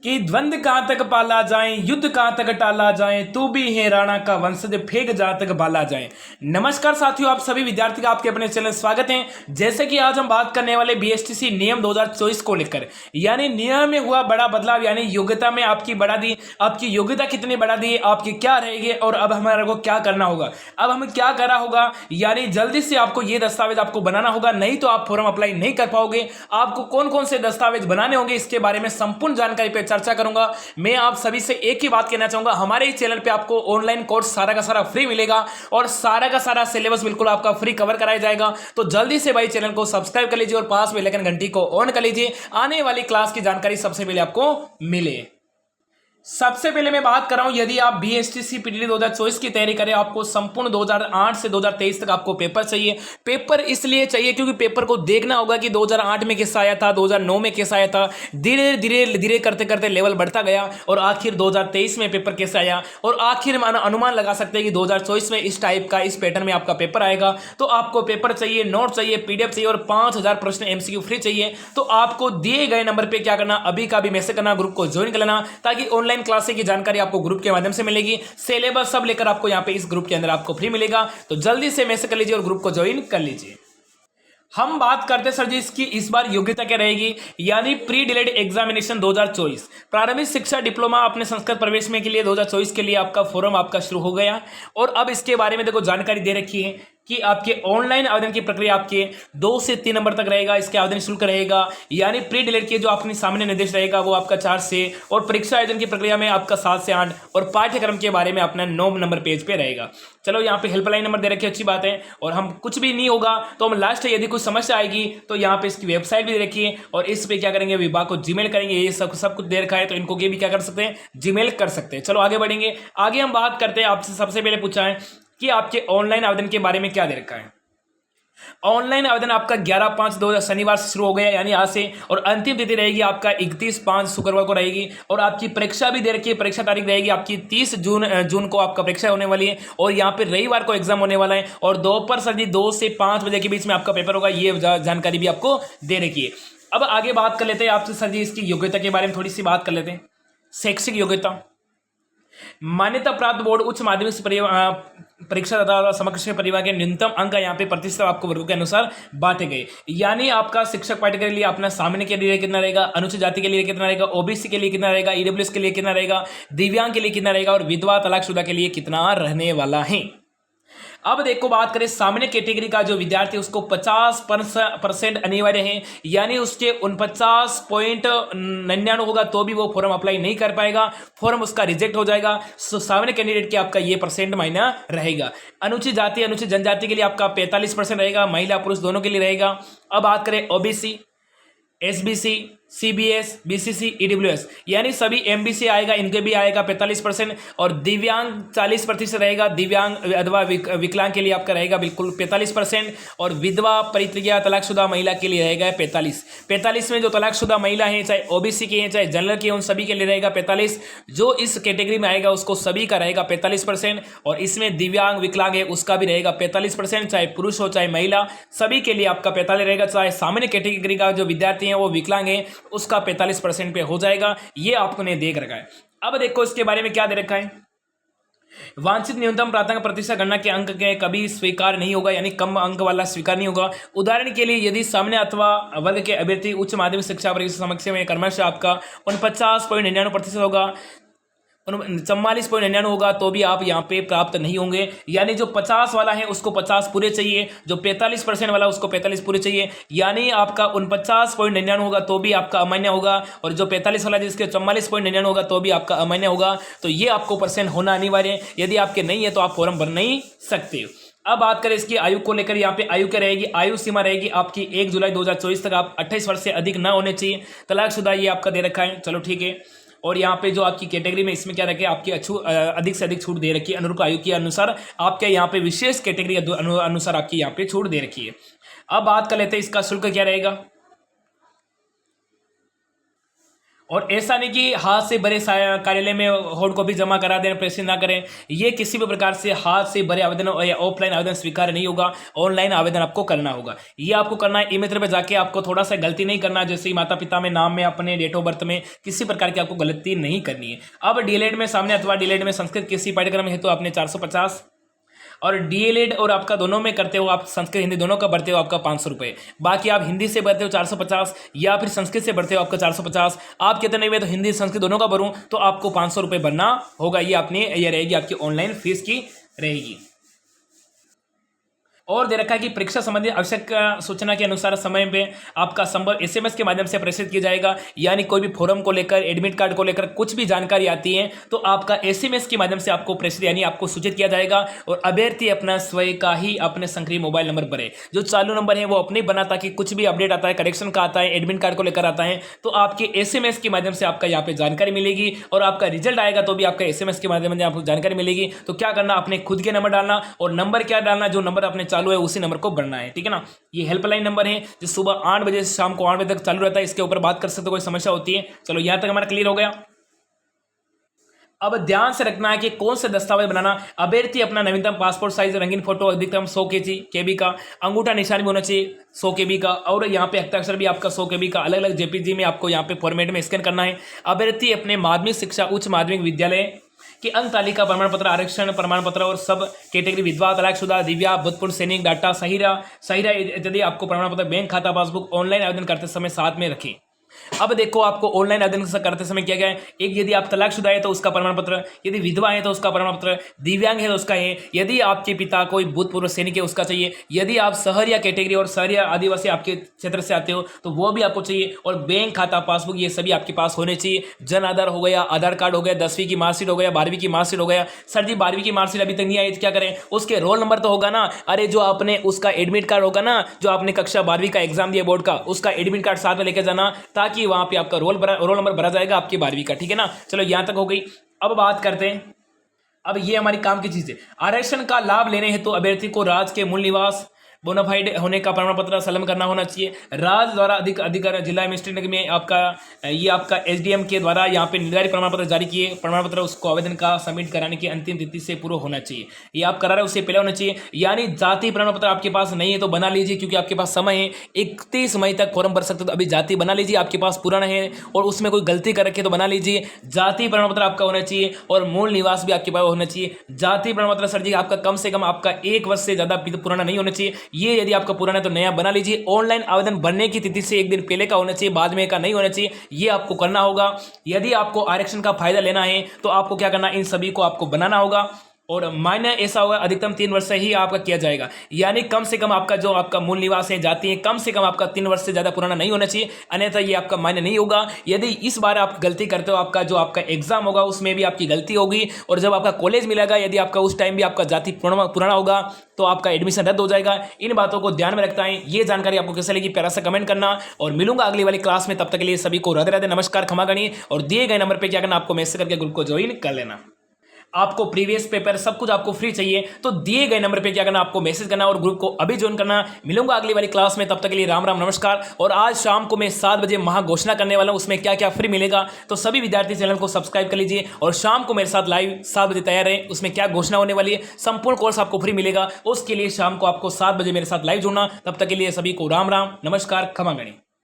कि द्वंद्व कहां तक पाला जाए, युद्ध कहां तक टाला जाए, तू भी है राणा का वंशज, फेंक जहां तक बाला जाए। नमस्कार साथियों, आप सभी विद्यार्थी का आपके अपने चैनल स्वागत है। जैसे कि आज हम बात करने वाले बीएसटीसी नियम 2024 को लेकर, यानी नियम में हुआ बड़ा बदलाव, यानी योग्यता में आपकी बढ़ा दी, आपकी योग्यता कितनी बढ़ा दी, आपकी क्या रहेगी और अब हमारे को क्या करना होगा, अब हमें क्या करना होगा। यानी जल्दी से आपको ये दस्तावेज आपको बनाना होगा, नहीं तो आप फॉर्म अप्लाई नहीं कर पाओगे। आपको कौन कौन से दस्तावेज बनाने होंगे इसके बारे में संपूर्ण जानकारी पे चर्चा करूंगा। मैं आप सभी से एक ही बात कहना चाहूंगा, हमारे इस चैनल पे आपको ऑनलाइन कोर्स सारा का सारा फ्री मिलेगा और सारा का सारा सिलेबस बिल्कुल आपका फ्री कवर कराया जाएगा। तो जल्दी से भाई चैनल को सब्सक्राइब कर लीजिए और पास में लेकिन घंटी को ऑन कर लीजिए, आने वाली क्लास की जानकारी सबसे पहले आपको मिले। सबसे पहले मैं बात कर रहा हूं, यदि आप बीएसटीसी पीटीटी 2024 की तैयारी करें, आपको संपूर्ण 2008 से 2023 तक आपको पेपर चाहिए। पेपर इसलिए चाहिए क्योंकि पेपर को देखना होगा कि 2008 में कैसा आया था, 2009 में कैसा आया था, धीरे धीरे धीरे करते करते लेवल बढ़ता गया और आखिर 2023 में पेपर कैसा आया, और आखिर में अनुमान लगा सकते हैं कि 2024 में इस टाइप का, इस पैटर्न में आपका पेपर आएगा। तो आपको पेपर चाहिए, नोट चाहिए, पीडीएफ चाहिए और 5000 प्रश्न एमसीक्यू फ्री चाहिए। तो आपको दिए गए नंबर पर क्या करना, अभी का भी मैसेज करना, ग्रुप को ज्वाइन कर लेना, ताकि ऑनलाइन क्लासेस की जानकारी आपको ग्रुप के माध्यम से मिलेगी। सिलेबस सब लेकर आपको यहां पे इस ग्रुप के अंदर आपको फ्री मिलेगा। तो जल्दी से मैसेज कर लीजिए और ग्रुप को ज्वाइन कर लीजिए। हम बात करते हैं सर जी इसकी इस बार योग्यता क्या रहेगी, यानी प्री डिलेड एग्जामिनेशन 2024 प्रारंभिक शिक्षा डिप्लोमा अपने संस्कृत प्रवेश में के लिए 2024 के लिए आपका फॉर्म आपका शुरू हो गया। और अब इसके बारे में देखो जानकारी दे रखी है कि आपके ऑनलाइन आवेदन की प्रक्रिया आपके 2 से 3 नंबर तक रहेगा। इसके आवेदन शुल्क रहेगा, यानी प्री डिलेड के जो अपने सामने निर्देश रहेगा वो आपका 4 से, और परीक्षा आयोजन की प्रक्रिया में आपका 7 से 8, और पाठ्यक्रम के बारे में अपना 9 नंबर पेज पे रहेगा। चलो यहाँ पे हेल्पलाइन नंबर दे रखे, अच्छी बात है। और हम कुछ भी नहीं होगा तो हम लास्ट यदि कुछ समस्या आएगी तो यहाँ पे इसकी वेबसाइट भी दे रखी है, और इस पे क्या करेंगे, विभाग को जीमेल करेंगे। ये सब कुछ दे रखा है, तो इनको भी क्या कर सकते हैं, जीमेल कर सकते हैं। चलो आगे बढ़ेंगे। आगे हम बात करते हैं, आपसे सबसे पहले पूछा है कि आपके ऑनलाइन आवेदन के बारे में क्या दे रखा है। ऑनलाइन आवेदन आपका 11/5/2000 शनिवार से शुरू हो गया, यानी आज से, और अंतिम तिथि रहेगी आपका 31/5 शुक्रवार को रहेगी। और आपकी परीक्षा भी दे रखी है, परीक्षा तारीख रहेगी आपकी 30 जून को आपका परीक्षा होने वाली है, और यहाँ पे रविवार को एग्जाम होने वाला है, और दोपहर सर 2 से 5 बजे के बीच में आपका पेपर होगा। ये जानकारी भी आपको दे रखी है। अब आगे बात कर लेते हैं आपसे सर जी इसकी योग्यता के बारे में थोड़ी सी बात कर लेते हैं। शैक्षिक योग्यता, मान्यता प्राप्त बोर्ड उच्च माध्यमिक परीक्षा तथा समकक्ष परिवार के न्यूनतम अंक यहाँ पे प्रतिशत आपको वर्गों के अनुसार बांटे गए। यानी आपका शिक्षक पाठ्यक्रम के लिए अपना सामान्य के लिए कितना रहेगा, अनुसूचित जाति के लिए कितना रहेगा, ओबीसी के लिए कितना रहेगा, ईडब्ल्यूएस के लिए कितना रहेगा, दिव्यांग के लिए कितना रहेगा, और विधवा तलाकशुदा के लिए कितना रहने वाला है। अब देखो बात करें सामान्य कैटेगरी का जो विद्यार्थी उसको 50% अनिवार्य है, यानी उसके 49.99 होगा तो भी वो फॉर्म अप्लाई नहीं कर पाएगा, फॉर्म उसका रिजेक्ट हो जाएगा। सो सामान्य कैंडिडेट के आपका ये परसेंट मायना रहेगा। अनुसूचित जाति अनुसूचित जनजाति के लिए आपका 45% रहेगा, महिला पुरुष दोनों के लिए रहेगा। अब बात करें OBC, SBC, CBS, BCC, EWS, यानी सभी एमबीसी आएगा, इनके भी आएगा 45%, और दिव्यांग 40% रहेगा, दिव्यांग अथवा विकलांग के लिए आपका रहेगा बिल्कुल 45%, और विधवा परित्यागी तलाकशुदा महिला के लिए रहेगा 45 में जो तलाकशुदा महिला है, चाहे ओबीसी की है चाहे जनरल की है, उन सभी के लिए रहेगा 45। जो इस कैटेगरी में आएगा उसको सभी का रहेगा 45%, और इसमें दिव्यांग विकलांग है उसका भी रहेगा 45%, चाहे पुरुष हो चाहे महिला, सभी के लिए आपका 45 रहेगा। चाहे सामान्य कैटेगरी का जो विद्यार्थी है वो विकलांग है उसका 45% पे हो जाएगा। ये आपने देख रखा है। अब देखो इसके बारे में क्या दे रखा है, वांछित न्यूनतम प्राथमिक प्रतिशत गणना के अंक के कभी स्वीकार नहीं होगा, यानी कम अंक वाला स्वीकार नहीं होगा। उदाहरण के लिए यदि सामान्य अथवा वर्ग के अभ्यर्थी उच्च माध्यमिक शिक्षा परीक्षा समक्ष में क्रमशः आपका 49.99% होगा, 44.99 होगा तो भी आप यहाँ पे प्राप्त नहीं होंगे। यानी जो 50 वाला है उसको 50 पूरे चाहिए, जो 45% वाला उसको 45 पूरे चाहिए, यानी आपका 49.99 होगा तो भी आपका अमान्य होगा, और जो 45 वाला जिसके 44.99 होगा तो भी आपका अमान्य होगा। तो ये आपको परसेंट होना अनिवार्य है, यदि आपके नहीं है तो आप फॉर्म भर नहीं सकते। अब बात करें इसकी आयु को लेकर, यहाँ पे आयु क्या रहेगी, आयु सीमा रहेगी आपकी 1 जुलाई 2024 तक, आप 28 वर्ष से अधिक ना होने चाहिए। तलाकशुदा ये आपका दे रखा है, चलो ठीक है। और यहाँ पे जो आपकी कैटेगरी में इसमें क्या रखे, आपकी अधिक से अधिक छूट दे रखी है अनुरूप आयु के अनुसार, आपके यहाँ पे विशेष कैटेगरी अनुसार आपकी यहाँ पे छूट दे रखी है। अब बात कर लेते हैं इसका शुल्क क्या रहेगा। और ऐसा नहीं कि हाथ से भरे कार्यालय में हार्ड कॉपी जमा करा दें, प्रेसिंग ना करें। ये किसी भी प्रकार से हाथ से भरे आवेदन या ऑफलाइन आवेदन स्वीकार नहीं होगा, ऑनलाइन आवेदन आपको करना होगा। ये आपको करना है ई-मित्र पे जाके, आपको थोड़ा सा गलती नहीं करना, जैसे माता पिता में, नाम में, अपने डेट ऑफ बर्थ में किसी प्रकार की आपको गलती नहीं करनी है। अब डीएलएड में सामने अथवा डीएलएड में संस्कृत किसी पाठ्यक्रम है तो आपने 450, और डीएलएड और आपका दोनों में करते हो आप, संस्कृत हिंदी दोनों का भरते हो आपका 500 रुपये। बाकी आप हिंदी से भरते हो 450 या फिर संस्कृत से भरते हो आपका 450। आप कहते नहीं, मैं तो हिंदी संस्कृत दोनों का भरूं तो आपको 500 रुपये भरना होगा। ये रहेगी आपकी ऑनलाइन फीस की रहेगी। और दे रखा है कि परीक्षा संबंधी आवश्यक सूचना के अनुसार समय पे आपका संभव एसएमएस के माध्यम से प्रेषित किया जाएगा। यानी कोई भी फॉर्म को लेकर, एडमिट कार्ड को लेकर कुछ भी जानकारी आती है तो आपका एसएमएस के माध्यम से आपको प्रेषित यानी आपको सूचित किया जाएगा। और अभ्यर्थी अपना स्वयं का ही अपने सक्रिय मोबाइल नंबर भरे, जो चालू नंबर है वो अपने बना, ताकि कुछ भी अपडेट आता है, करेक्शन का आता है, एडमिट कार्ड को लेकर आता है तो आपके एसएमएस के माध्यम से आपका यहाँ पे जानकारी मिलेगी। और आपका रिजल्ट आएगा तो भी आपका एसएमएस के माध्यम से आपको जानकारी मिलेगी। तो क्या करना, अपने खुद के नंबर डालना, और नंबर क्या डालना, जो नंबर अपने चालू है उसी नंबर को भरना है, ठीक है ना। ये हेल्पलाइन नंबर है जो सुबह 8 बजे से शाम को 8 बजे तक चालू रहता है। इसके ऊपर बात कर सकते हो, कोई समस्या होती है। चलो यहां तक हमारा क्लियर हो गया। अब ध्यान से रखना है कि कौन से दस्तावेज बनाना। अभ्यर्थी अपना नवीनतम पासपोर्ट साइज रंगीन फोटो अधिकतम 100 केबी का, अंगूठा निशान भी होना चाहिए 100 केबी का, और यहाँ पे हस्ताक्षर भी आपका 100 केबी का अलग अलग जेपीजी में आपको यहाँ पे फॉर्मेट में स्कैन करना है। अभ्यर्थी अपने माध्यमिक शिक्षा उच्च माध्यमिक विद्यालय कि अंक तालिका प्रमाण पत्र, आरक्षण प्रमाण पत्र और सब कैटेगरी, विधवा, तलाकशुदा, दिव्या, भूतपूर्व सैनिक, डाटा, सहीरा इत्यादि आपको प्रमाण पत्र, बैंक खाता, पासबुक ऑनलाइन आवेदन करते समय साथ में रखें। अब देखो, आपको ऑनलाइन आवेदन करते समय क्या है, एक यदि आप तलाकशुदा है तो उसका प्रमाण पत्र, यदि विधवा है तो उसका प्रमाण पत्र, दिव्यांग है तो उसका है, यदि आपके पिता कोई भूतपूर्व सैनिक है उसका चाहिए, यदि आप शहर या कैटेगरी और शहर या आदिवासी आपके क्षेत्र से आते हो तो वो भी आपको चाहिए, और बैंक खाता, पासबुक ये सभी आपके पास होने चाहिए। जन आधार हो गया, आधार कार्ड हो गया, 10वीं की मार्कशीट हो गया, 12वीं की मार्कशीट हो गया। सर जी 12वीं की मार्कशीट अभी तक नहीं आई तो क्या करें, उसके रोल नंबर तो होगा ना। अरे जो आपने उसका एडमिट कार्ड होगा ना, जो आपने कक्षा 12वीं का एग्जाम दिया बोर्ड का, उसका एडमिट कार्ड साथ में लेकर जाना, ताकि वहां पे आपका रोल नंबर भरा जाएगा आपकी 12वीं का, ठीक है ना। चलो यहां तक हो गई। अब बात करते हैं, अब ये हमारी काम की चीज है। आरक्षण का लाभ लेने हेतु तो अभ्यर्थी को राज्य के मूल निवास बोनाफाइड होने का प्रमाण पत्र संलग्न करना होना चाहिए। राज्य द्वारा अधिकार जिला मजिस्ट्रेट में आपका एसडीएम के द्वारा यहाँ पे निर्धारित प्रमाण पत्र जारी किए, प्रमाण पत्र उसको आवेदन का सबमिट कराने की अंतिम तिथि से पूर्व होना चाहिए। ये आप करा रहे हो उससे पहले होना चाहिए। यानी जाति प्रमाण पत्र आपके पास नहीं है तो बना लीजिए, क्योंकि आपके पास समय है, 31 मई तक फॉर्म भर सकते हो। तो अभी जाति बना लीजिए, आपके पास पुराना है और उसमें कोई गलती कर रखे तो बना लीजिए। जाति प्रमाण पत्र आपका होना चाहिए और मूल निवास भी आपके पास होना चाहिए। जाति प्रमाण पत्र सर जी आपका कम से कम आपका 1 वर्ष से ज्यादा पुराना नहीं होना चाहिए। ये यदि आपका पुराना है तो नया बना लीजिए। ऑनलाइन आवेदन भरने की तिथि से 1 दिन पहले का होना चाहिए, बाद में का नहीं होना चाहिए। ये आपको करना होगा। यदि आपको आरक्षण का फायदा लेना है तो आपको क्या करना, इन सभी को आपको बनाना होगा। और मान्य ऐसा होगा अधिकतम 3 वर्ष से ही आपका किया जाएगा। यानी कम से कम आपका जो आपका मूल निवास है, जाति है, कम से कम आपका 3 वर्ष से ज्यादा पुराना नहीं होना चाहिए, अन्यथा ये आपका मान्य नहीं होगा। यदि इस बार आप गलती करते हो, आपका जो आपका एग्जाम होगा उसमें भी आपकी गलती होगी, और जब आपका कॉलेज मिलेगा यदि आपका उस टाइम भी आपका जाति पुराना होगा तो आपका एडमिशन रद्द हो जाएगा। इन बातों को ध्यान में रखता है। ये जानकारी आपको कैसे लगी प्यारा सा कमेंट करना, और मिलूंगा अगली वाली क्लास में। तब तक के लिए सभी को राधे राधे, नमस्कार, खमा गणी। और दिए गए नंबर पर क्या करना, आपको मैसेज करके ग्रुप को ज्वाइन कर लेना। आपको प्रीवियस पेपर सब कुछ आपको फ्री चाहिए तो दिए गए नंबर पे क्या करना, आपको मैसेज करना और ग्रुप को अभी ज्वाइन करना। मिलूंगा अगली वाली क्लास में, तब तक के लिए राम राम, नमस्कार। और आज शाम को मैं 7 बजे महाघोषणा करने वाला हूं, उसमें क्या क्या फ्री मिलेगा, तो सभी विद्यार्थी चैनल को सब्सक्राइब कर लीजिए और शाम को मेरे साथ लाइव 7 बजे तैयार है। उसमें क्या घोषणा होने वाली है, संपूर्ण कोर्स आपको फ्री मिलेगा। उसके लिए शाम को आपको 7 बजे मेरे साथ लाइव जुड़ना। तब तक के लिए सभी को राम राम, नमस्कार, खमा गणी।